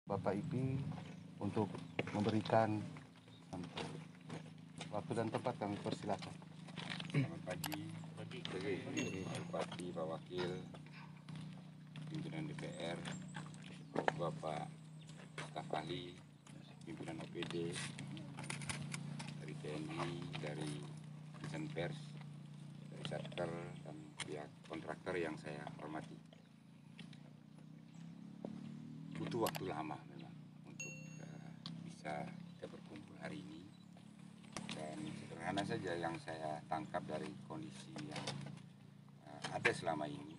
Bapak Ipi untuk memberikan waktu dan tempat, kami persilakan. Selamat pagi, Bupati, Pak Wakil, pimpinan DPR, Bapak staf ahli, pimpinan OPD, dari TNI, dari insan pers, dari Satker, dan pihak kontraktor yang saya hormati. Butuh waktu lama memang untuk bisa kita berkumpul hari ini. Dan sederhana saja yang saya tangkap dari kondisi yang ada selama ini,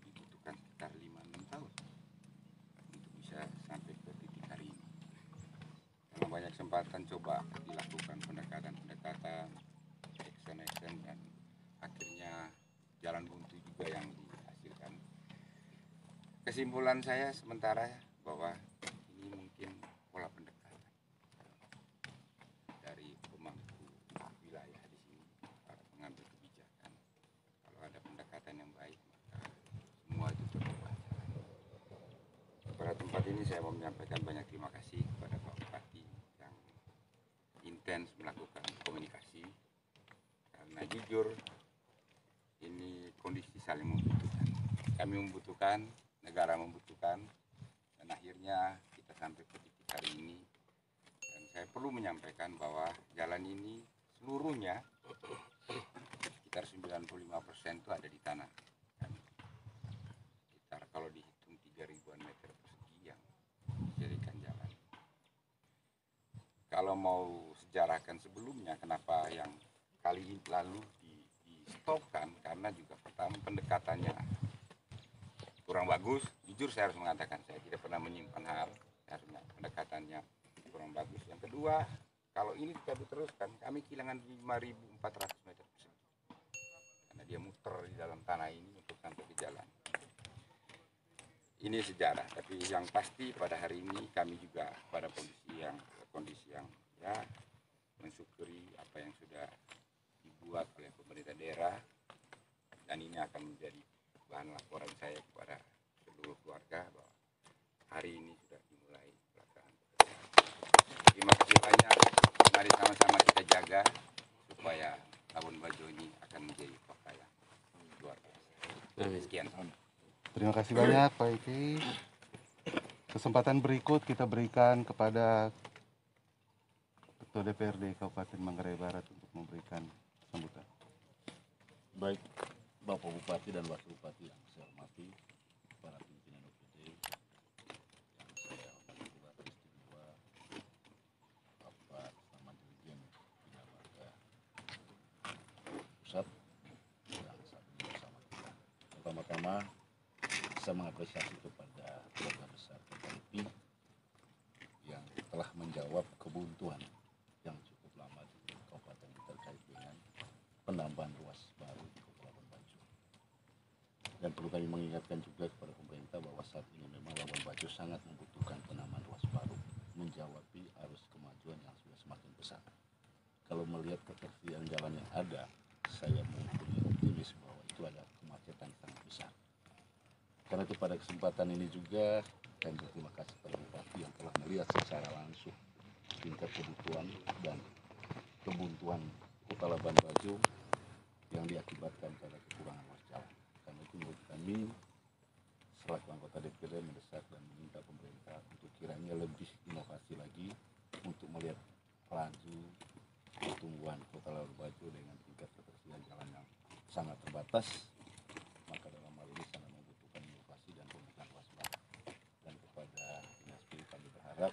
dibutuhkan sekitar 5-6 tahun untuk bisa sampai ke titik hari ini. Dalam banyak kesempatan coba dilakukan pendekatan, action, dan akhirnya jalan buntu juga yang dihasilkan. Kesimpulan saya sementara bahwa ini mungkin pola pendekatan dari pemangku wilayah di sini, para pengambil kebijakan. Kalau ada pendekatan yang baik, maka semua itu terbuka. Pada tempat ini saya mau menyampaikan banyak terima kasih kepada Pak Bupati yang intens melakukan komunikasi, karena jujur ini kondisi saling membutuhkan. Kami membutuhkan, negara membutuhkan, dan akhirnya kita sampai ke titik hari ini. Dan saya perlu menyampaikan bahwa jalan ini seluruhnya sekitar 95% itu ada di tanah kami. Sekitar kalau dihitung 3.000-an meter persegi yang dijadikan jalan. Kalau mau sejarahkan sebelumnya, kenapa yang kali ini lalu di-stopkan, karena juga pertama pendekatannya kurang bagus. Jujur saya harus mengatakan, saya tidak pernah menyimpan hal, karena pendekatannya kurang bagus. Yang kedua, kalau ini kita diteruskan, kami kehilangan 5.400 meter persegi, karena dia muter di dalam tanah ini untuk sampai ke jalan. Ini sejarah, tapi yang pasti pada hari ini kami juga pada kondisi yang ya mensyukuri apa yang sudah dibuat oleh pemerintah daerah, dan ini akan menjadi bahan laporan saya kepada seluruh keluarga bahwa hari ini sudah dimulai pelaksanaan. Terima kasih banyak. Mari sama-sama kita jaga supaya Labuan Bajo ini akan menjadi kota yang luar biasa. Sekian. Terima kasih banyak Pak Ipi. Kesempatan berikut kita berikan kepada Ketua DPRD Kabupaten Manggarai Barat untuk memberikan sambutan. Baik, Bapak Bupati dan Wakil Bupati yang saya hormati, para pimpinan OPD yang saya hormati pula peristiwa Bapak Taman Dirjen Bina Marga Pusat yang saat ini bersama kita. Pertama-tama saya mengapresiasi kepada keluarga besar KKIP yang telah menjawab kebutuhan yang cukup lama di kabupaten terkait dengan penambahan ruas baru di Kota Labuan Bajo. Dan perlu kami mengingatkan juga kepada pemerintah bahwa saat ini memang Labuan Bajo sangat membutuhkan penambahan ruas baru menjawab arus kemajuan yang sudah semakin besar. Kalau melihat ketersediaan jalan yang ada, saya mempunyai optimis bahwa itu ada kemacetan sangat besar. Karena itu pada kesempatan ini juga kami berterima kasih kepada Bupati yang telah melihat secara langsung tingkat kebutuhan dan kebuntuan Kota Labuan Bajo yang diakibatkan pada kekurangan ruas jalan. Karena itu menurut kami selaku anggota DPRD mendesak dan meminta pemerintah untuk kiranya lebih inovasi lagi untuk melihat laju pertumbuhan Kota Labuan Bajo dengan tingkat ketersediaan jalan yang sangat terbatas. Maka dalam hal ini sangat membutuhkan inovasi dan pembukaan ruas baru. Dan kepada Dinas P kami berharap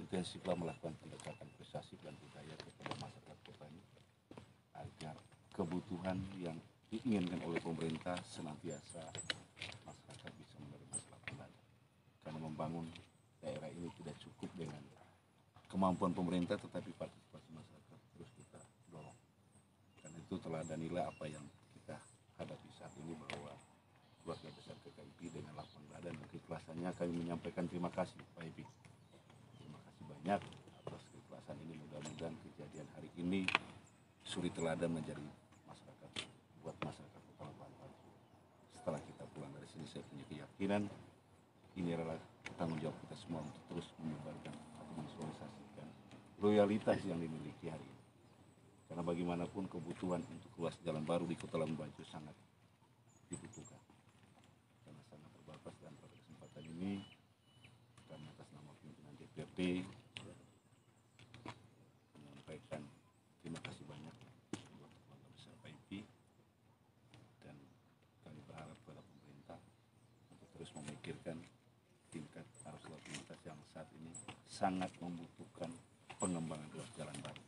intensiflah melakukan pendekatan prestasi dan budaya kepada masyarakat kota ini agar kebutuhan yang diinginkan oleh pemerintah senantiasa masyarakat bisa menerima selama-lamanya. Karena membangun daerah ini tidak cukup dengan kemampuan pemerintah, tetapi partisipasi masyarakat terus kita dorong. Karena itu teladanilah apa yang kita hadapi saat ini, bahwa keluarga besar KKIP dengan lapang dada dan keikhlasannya kami menyampaikan terima kasih Pak Ipi. Terima kasih banyak atas keikhlasan ini. Mudah-mudahan kejadian hari ini suri teladan menjadi masyarakat, buat masyarakat Kota Labuan Bajo. Setelah kita pulang dari sini, saya punya keyakinan ini adalah tanggung jawab kita semua untuk terus menyebarkan atau mensosialisasikan loyalitas yang dimiliki hari ini. Karena bagaimanapun kebutuhan untuk ruas jalan baru di Kota Labuan Bajo sangat dibutuhkan. Karena sangat terbatas, dan pada kesempatan ini kami atas nama pimpinan DPRD menyampaikan terima kasih banyak buat keluarga besar PIP, dan kami berharap kepada pemerintah untuk terus memikirkan tingkat arus lalu lintas yang saat ini sangat membutuhkan pengembangan ruas jalan baru.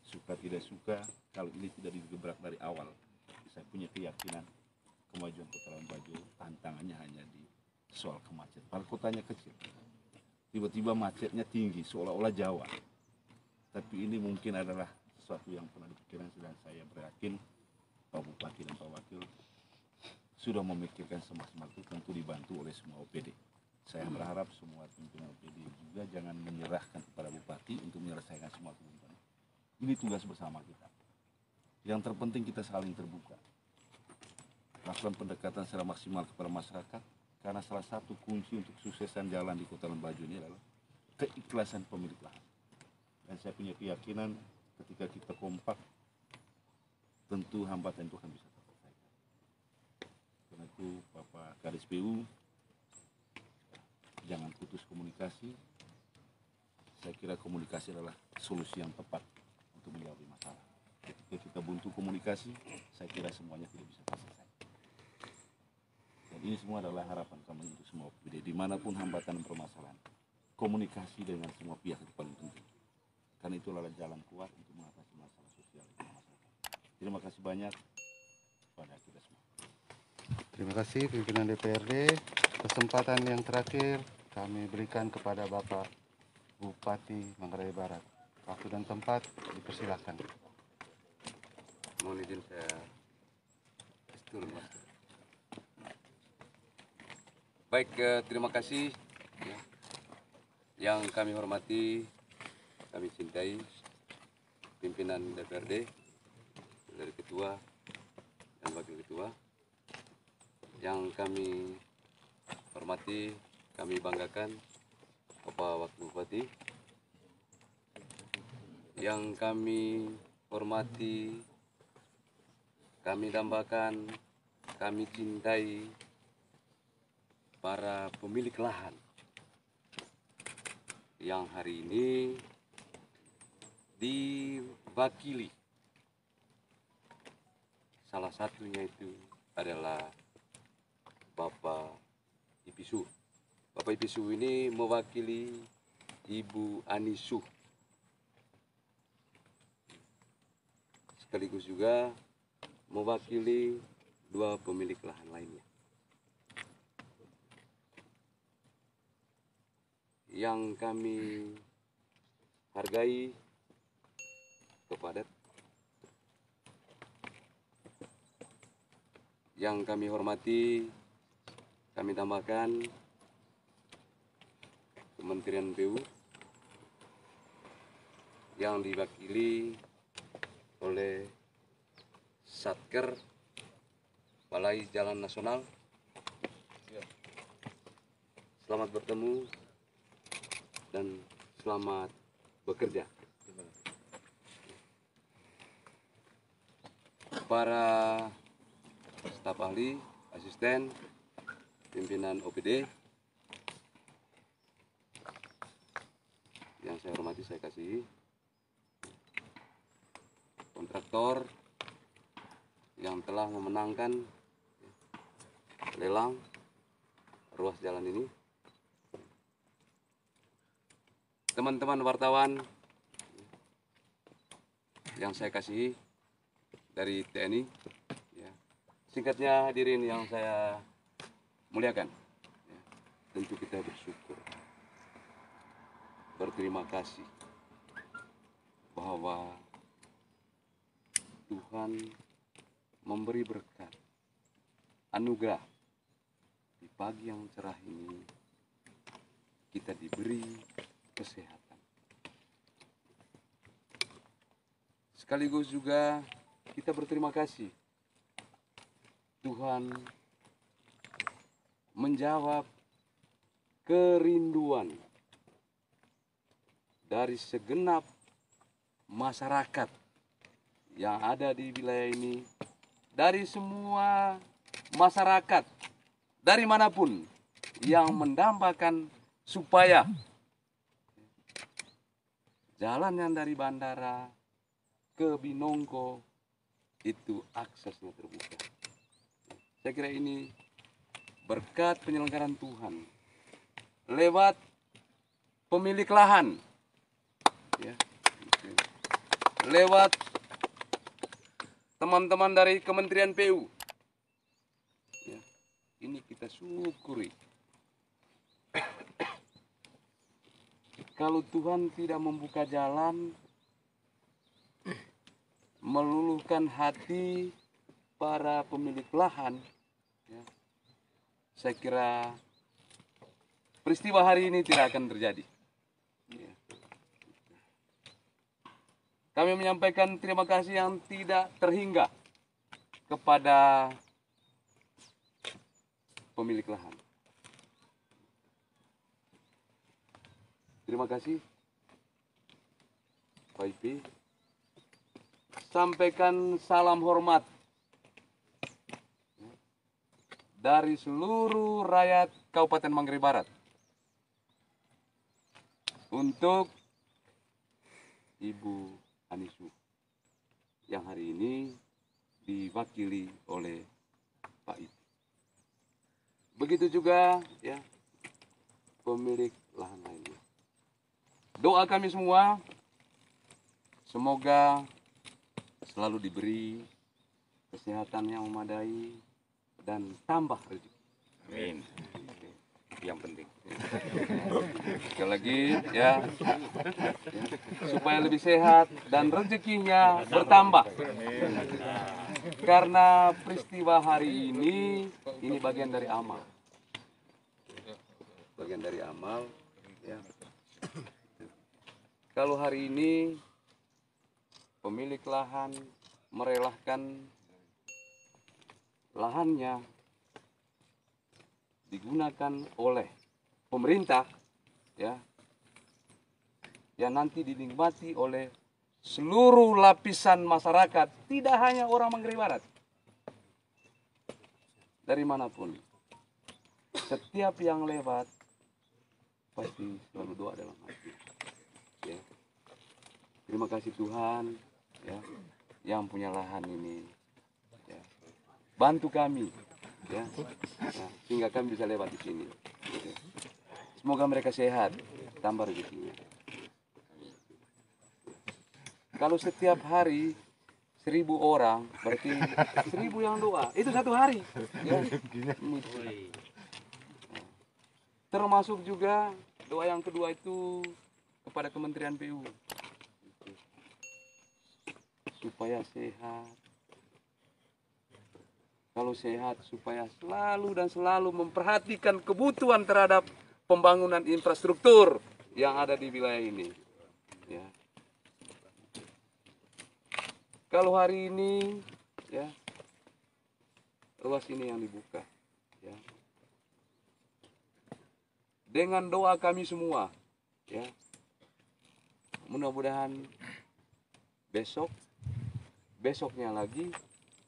Suka tidak suka, kalau ini tidak digebrak dari awal, saya punya keyakinan kemajuan Kota Labuan Bajo tantangannya hanya di soal kemacetan. Padahal kotanya kecil, tiba-tiba macetnya tinggi seolah-olah Jawa. Tapi ini mungkin adalah sesuatu yang pernah dipikirkan, dan saya beryakin Pak Bupati dan Pak Wakil sudah memikirkan semaksimal itu, tentu dibantu oleh semua OPD. Saya berharap semua pimpinan OPD juga jangan menyerahkan kepada Bupati untuk menyelesaikan semua kebutuhan. Ini tugas bersama kita. Yang terpenting kita saling terbuka, lakukan pendekatan secara maksimal kepada masyarakat, karena salah satu kunci untuk suksesan jalan di Kota Labuan Bajo ini adalah keikhlasan pemilik lahan. Dan saya punya keyakinan ketika kita kompak, tentu hambatan itu akan bisa terselesaikan. Karena itu Bapak Kadis PU, jangan putus komunikasi. Saya kira komunikasi adalah solusi yang tepat untuk menjawab masalah. Ketika kita buntu komunikasi, saya kira semuanya tidak bisa selesai. Dan ini semua adalah harapan kami untuk semua OPD, dimanapun hambatan dan permasalahan. Komunikasi dengan semua pihak itu paling penting. Karena itu adalah jalan kuat untuk mengatasi masalah sosial di masyarakat. Terima kasih banyak kepada kita semua. Terima kasih pimpinan DPRD. Kesempatan yang terakhir kami berikan kepada Bapak Bupati Manggarai Barat. Waktu dan tempat dipersilahkan. Mohon izin saya turun, Mas. Baik, terima kasih ya, yang kami hormati, kami cintai pimpinan DPRD, dari ketua dan wakil ketua, yang kami hormati, kami banggakan Bapak Wakil Bupati, yang kami hormati, kami dambakan, kami cintai para pemilik lahan yang hari ini diwakili. Salah satunya itu adalah Bapak Ipisu. Bapak Ipisu ini mewakili Ibu Anisu, sekaligus juga mewakili dua pemilik lahan lainnya. Yang kami hargai kepada, yang kami hormati, kami tambahkan Kementerian PU yang diwakili oleh Satker Balai Jalan Nasional. Selamat bertemu dan selamat bekerja. Para staf ahli, asisten, pimpinan OPD yang saya hormati, saya kasihi, kontraktor yang telah memenangkan lelang ruas jalan ini, teman-teman wartawan yang saya kasihi dari TNI, ya. Singkatnya hadirin yang saya muliakan, ya. Tentu kita bersyukur, berterima kasih bahwa Tuhan memberi berkat, anugerah di pagi yang cerah ini, kita diberi kesehatan. Sekaligus juga kita berterima kasih, Tuhan menjawab kerinduan dari segenap masyarakat yang ada di wilayah ini, dari semua masyarakat dari manapun yang mendambakan supaya jalan yang dari bandara ke Binongko itu aksesnya terbuka. Saya kira ini berkat penyelenggaraan Tuhan lewat pemilik lahan, ya, lewat teman-teman dari Kementerian PU. Ya, ini kita syukuri. Kalau Tuhan tidak membuka jalan, meluluhkan hati para pemilik lahan, ya, saya kira peristiwa hari ini tidak akan terjadi. Ya. Kami menyampaikan terima kasih yang tidak terhingga kepada pemilik lahan. Terima kasih, Pak Ipi. Sampaikan salam hormat dari seluruh rakyat Kabupaten Manggarai Barat untuk Ibu Anisu yang hari ini diwakili oleh Pak Ipi. Begitu juga ya pemilik lahan lainnya. Doa kami semua semoga selalu diberi kesehatan yang memadai dan tambah rezeki. Amin. Yang penting. Sekali lagi ya, supaya lebih sehat dan rezekinya bertambah. Karena peristiwa hari ini bagian dari amal. Bagian dari amal ya. Kalau hari ini pemilik lahan merelahkan lahannya digunakan oleh pemerintah, ya, yang nanti dinikmati oleh seluruh lapisan masyarakat, tidak hanya orang Manggarai Barat, dari manapun. Setiap yang lewat pasti selalu doa dalam hati. Ya. Terima kasih Tuhan, ya, yang punya lahan ini, ya. Bantu kami, ya, sehingga kami bisa lewat di sini. Ya. Semoga mereka sehat, tambah rezekinya. Kalau setiap hari 1000 orang, berarti 1000 yang doa. Itu satu hari. Ya. Termasuk juga doa yang kedua itu kepada Kementerian PU. Supaya sehat. Kalau sehat supaya selalu dan selalu memperhatikan kebutuhan terhadap pembangunan infrastruktur yang ada di wilayah ini. Ya. Kalau hari ini, ya, ruas ini yang dibuka, ya, dengan doa kami semua, ya, mudah-mudahan besok, besoknya lagi,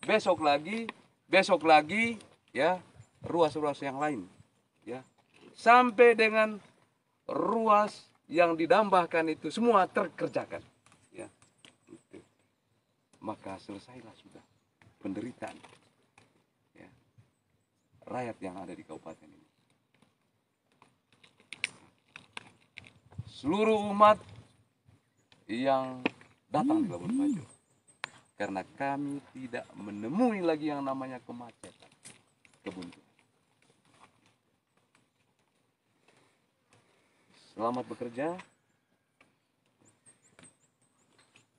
besok lagi, besok lagi, ya, ruas-ruas yang lain, ya, sampai dengan ruas yang didambahkan itu semua terkerjakan. Maka selesailah sudah penderitaan, ya, rakyat yang ada di kabupaten ini. Seluruh umat yang datang di Labuan Bajo, karena kami tidak menemui lagi yang namanya kemacetan, kebuntuan. Selamat bekerja.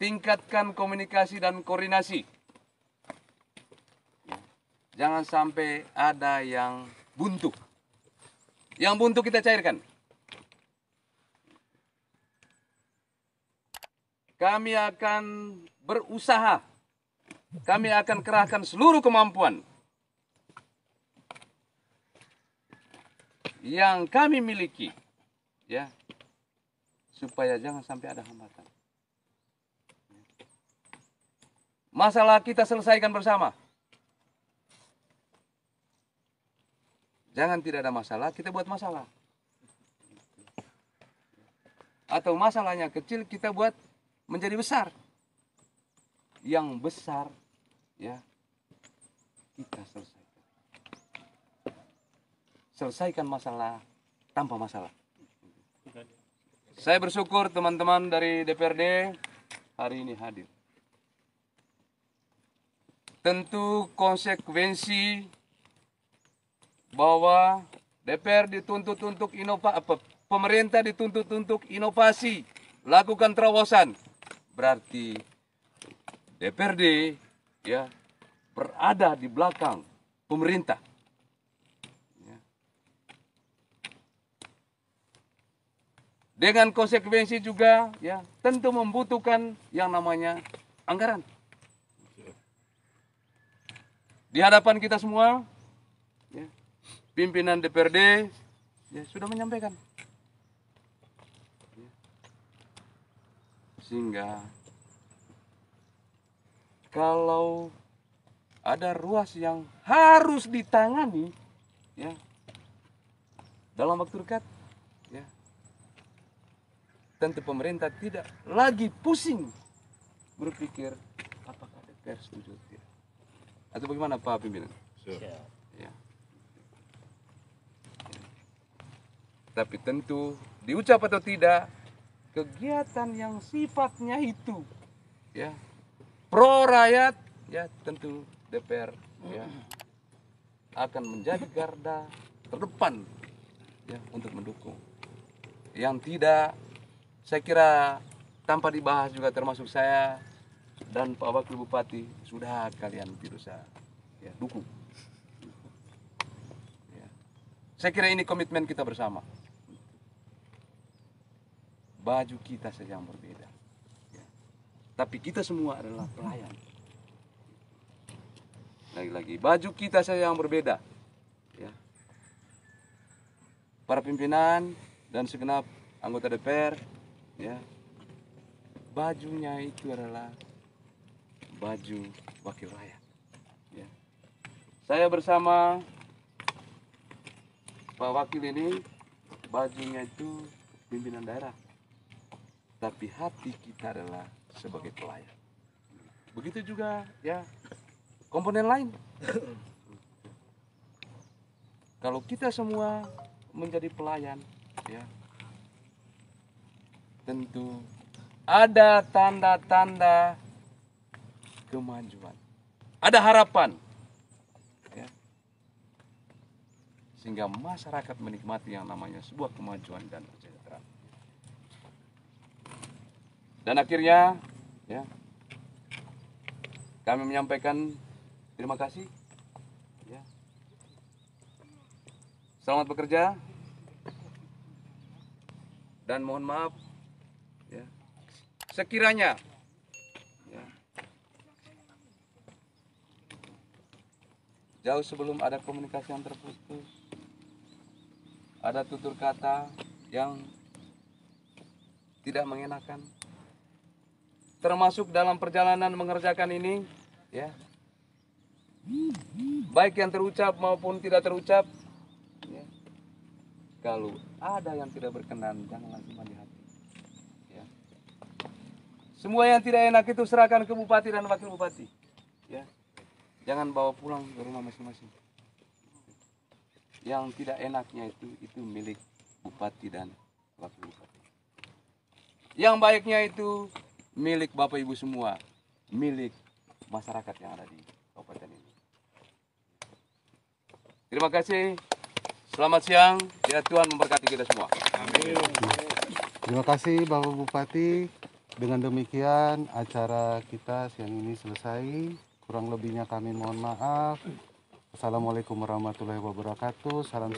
Tingkatkan komunikasi dan koordinasi. Jangan sampai ada yang buntu. Yang buntu kita cairkan. Kami akan berusaha. Kami akan kerahkan seluruh kemampuan yang kami miliki, ya, supaya jangan sampai ada hambatan. Masalah kita selesaikan bersama. Jangan tidak ada masalah, kita buat masalah. Atau masalahnya kecil, kita buat menjadi besar. Yang besar, ya, kita selesaikan. Selesaikan masalah tanpa masalah. Saya bersyukur teman-teman dari DPRD hari ini hadir. Tentu konsekuensi bahwa DPR dituntut untuk pemerintah dituntut untuk inovasi, lakukan terobosan. Berarti DPRD, ya, berada di belakang pemerintah. Ya. Dengan konsekuensi juga, ya, tentu membutuhkan yang namanya anggaran. Di hadapan kita semua, ya, pimpinan DPRD, ya, sudah menyampaikan. Ya. Sehingga kalau ada ruas yang harus ditangani, ya, dalam waktu dekat, ya, tentu pemerintah tidak lagi pusing berpikir apakah DPR setuju atau tidak. Atau bagaimana Pak Pimpinan? Ya. Ya. Tapi tentu diucap atau tidak, kegiatan yang sifatnya itu, ya, pro rakyat, ya, tentu DPR, ya, akan menjadi garda terdepan, ya, untuk mendukung. Yang tidak, saya kira tanpa dibahas juga termasuk saya dan Pak Wakil Bupati, sudah kalian tidak usah, ya, dukung. Ya. Saya kira ini komitmen kita bersama. Baju kita saja yang berbeda, ya, tapi kita semua adalah pelayan. Lagi-lagi baju kita saja yang berbeda, ya. Para pimpinan dan segenap anggota DPR, ya, bajunya itu adalah baju wakil rakyat. Ya. Saya bersama Pak Wakil ini bajunya itu pimpinan daerah, tapi hati kita adalah sebagai pelayan. Begitu juga, ya, komponen lain. Kalau kita semua menjadi pelayan, ya, tentu ada tanda-tanda kemajuan, ada harapan, ya, sehingga masyarakat menikmati yang namanya sebuah kemajuan dan kesejahteraan. Dan akhirnya, ya, kami menyampaikan terima kasih, ya. Selamat bekerja dan mohon maaf, ya, sekiranya, ya, jauh sebelum ada komunikasi yang terputus, ada tutur kata yang tidak mengenakan, termasuk dalam perjalanan mengerjakan ini, ya, baik yang terucap maupun tidak terucap, ya. Kalau ada yang tidak berkenan, jangan langsung mandi hati, ya. Semua yang tidak enak itu serahkan ke bupati dan wakil bupati, ya. Jangan bawa pulang ke rumah masing-masing. Yang tidak enaknya itu milik bupati dan wakil bupati. Yang baiknya itu milik Bapak Ibu semua, milik masyarakat yang ada di kabupaten ini. Terima kasih. Selamat siang. Ya, Tuhan memberkati kita semua. Amin. Terima kasih Bapak Bupati. Dengan demikian acara kita siang ini selesai. Kurang lebihnya kami mohon maaf. Assalamualaikum warahmatullahi wabarakatuh. Salam